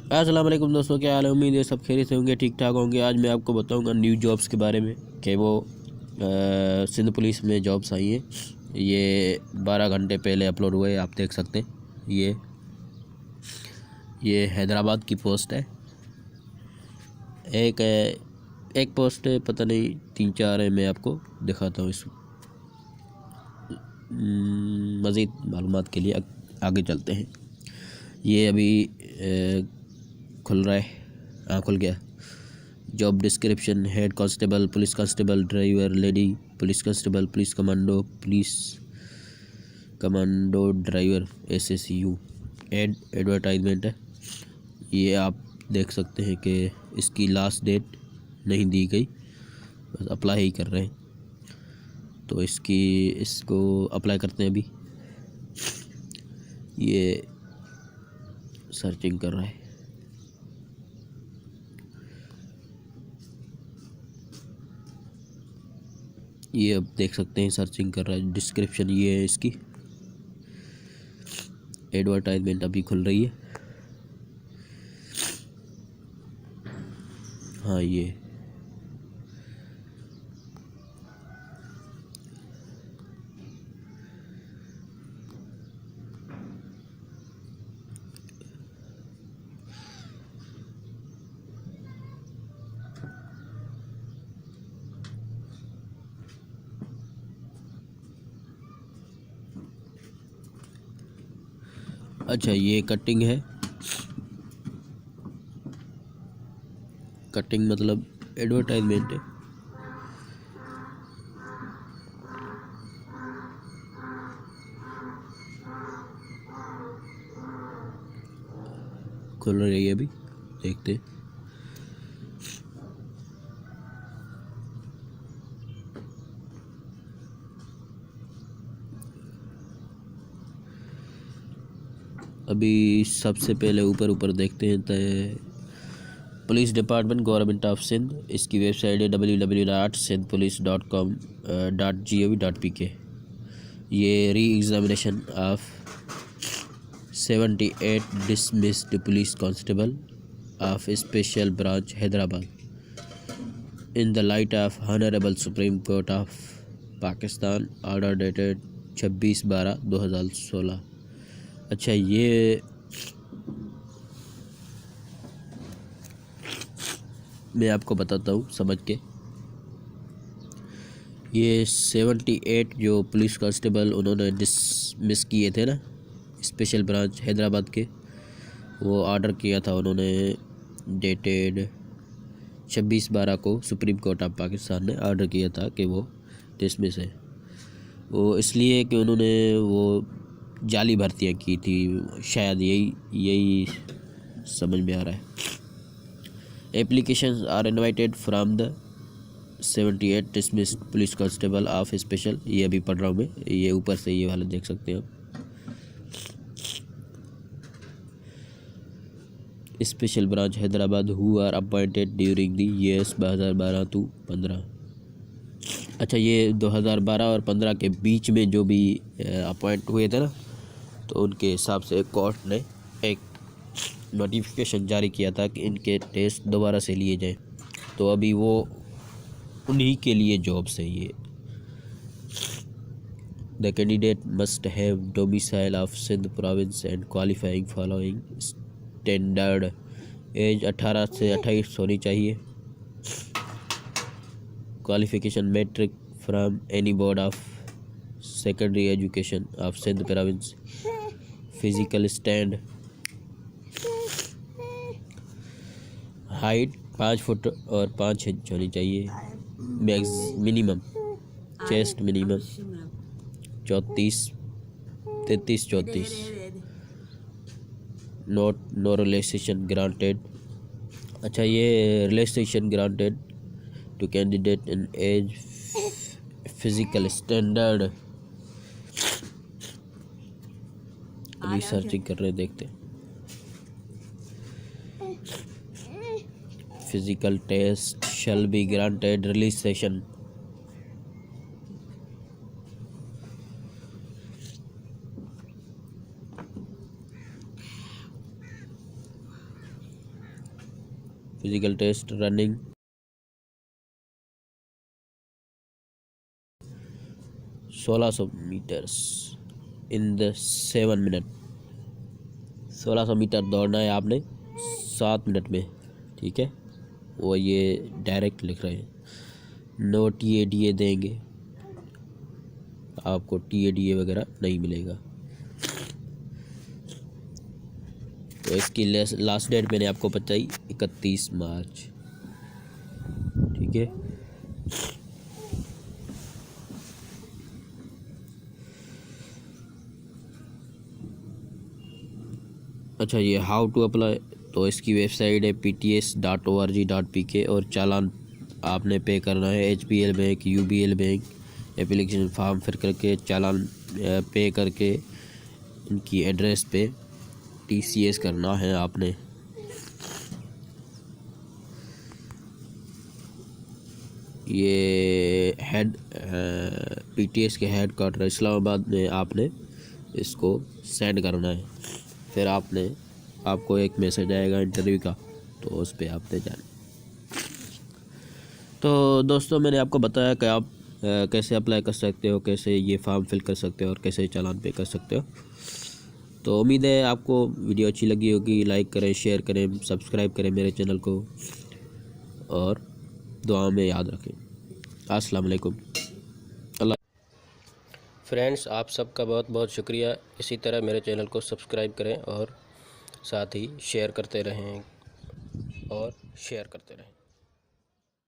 अस्सलाम वालेकुम दोस्तों, क्या हाल है। उम्मीद है सब खैरियत से होंगे, ठीक ठाक होंगे। आज मैं आपको बताऊंगा न्यू जॉब्स के बारे में कि वो सिंध पुलिस में जॉब्स आई हैं। ये 12 घंटे पहले अपलोड हुए, आप देख सकते हैं। ये हैदराबाद की पोस्ट है। एक पोस्ट है, पता नहीं 3-4 है। मैं आपको दिखाता हूँ। इस मज़ीद मालूमात के लिए आगे चलते हैं। ये अभी खुल रहा है। हाँ, खुल गया। Job description: head constable, police constable, driver, lady police constable, police commando driver, SSU। Advertisement है। ये आप देख सकते हैं कि इसकी लास्ट डेट नहीं दी गई, बस अप्लाई ही कर रहे हैं। तो इसको अप्लाई करते हैं। अभी ये सर्चिंग कर रहा है। ये अब देख सकते हैं, सर्चिंग कर रहा है। डिस्क्रिप्शन ये है इसकी। एडवर्टाइजमेंट अभी खुल रही है। हाँ, ये अच्छा, ये कटिंग है। कटिंग मतलब एडवर्टाइजमेंट है। खुल रही है अभी, देखते हैं। अभी सबसे पहले ऊपर देखते हैं। तो police department, government of Sindh. इसकी वेबसाइट है www.sindhpolice.com.gov.pk। ये re examination of 78 dismissed police constable of special branch Hyderabad in the light of honourable Supreme Court of Pakistan, order dated 26/12/2016। अच्छा, ये मैं आपको बताता हूँ समझ के। ये 78 जो पुलिस कांस्टेबल उन्होंने डिसमिस किए थे ना, स्पेशल ब्रांच हैदराबाद के, वो ऑर्डर किया था उन्होंने डेटेड 26/12 को। सुप्रीम कोर्ट ऑफ पाकिस्तान ने ऑर्डर किया था कि वो डिसमिस है। वो इसलिए कि उन्होंने वो जाली भर्तियाँ की थी, शायद यही समझ में आ रहा है। Applications are invited from the 78 dismissed police constable of special. ये अभी पढ़ रहा हूँ मैं। ये ऊपर से ये वाला देख सकते हैं आप। Special branch Hyderabad who are appointed during the years 2012 to 15। अच्छा, ये 2012 और 15 के बीच में जो भी अपॉइंट हुए थे ना, तो उनके हिसाब से कोर्ट ने एक नोटिफिकेशन जारी किया था कि इनके टेस्ट दोबारा से लिए जाएं। तो अभी वो उन्हीं के लिए जॉब्स है ये। The candidate must have domicile of Sindh province and qualifying following standard. Age 18 से 28 होनी चाहिए। Qualification: matric from any board of secondary education of Sindh province. Physical stand: height 5 foot और 5 इंच होनी चाहिए minimum. Chest minimum 33-34। No relaxation granted. अच्छा, ये relaxation granted to candidate in age physical standard. अभी searching कर रहे हैं, देखते हैं। Physical test shall be granted relaxation. Physical test running 1600 metres in the 7 minute. 1600 metre दौड़ना है आपने 7 मिनट में, ठीक है। वो ये डायरेक्ट लिख रहे हैं, नो TADA देंगे, आपको TADA वगैरह नहीं मिलेगा। तो इसकी लास्ट डेट मैंने आपको बताई 31 मार्च, ठीक है। अच्छा, ये हाउ टू अप्लाई, तो इसकी वेबसाइट है pts.org.pk और चालान आपने पे करना है HPL bank, UBL bank, application form फिर करके चालान पे करके इनकी एड्रेस पे TCS करना है आपने। ये हेड PTS के हेड क्वार्टर इस्लामाबाद में आपने इसको सेंड करना है। फिर आपको एक मैसेज आएगा इंटरव्यू का, तो उस पर आपने जाना। तो दोस्तों, मैंने आपको बताया कि आप कैसे अप्लाई कर सकते हो, कैसे ये फॉर्म फिल कर सकते हो और कैसे चालान पे कर सकते हो। तो उम्मीद है आपको वीडियो अच्छी लगी होगी। लाइक करें, शेयर करें, सब्सक्राइब करें मेरे चैनल को और दुआ में याद रखें। अस्सलाम वालेकुम। फ्रेंड्स, आप सबका बहुत बहुत शुक्रिया। इसी तरह मेरे चैनल को सब्सक्राइब करें और साथ ही शेयर करते रहें।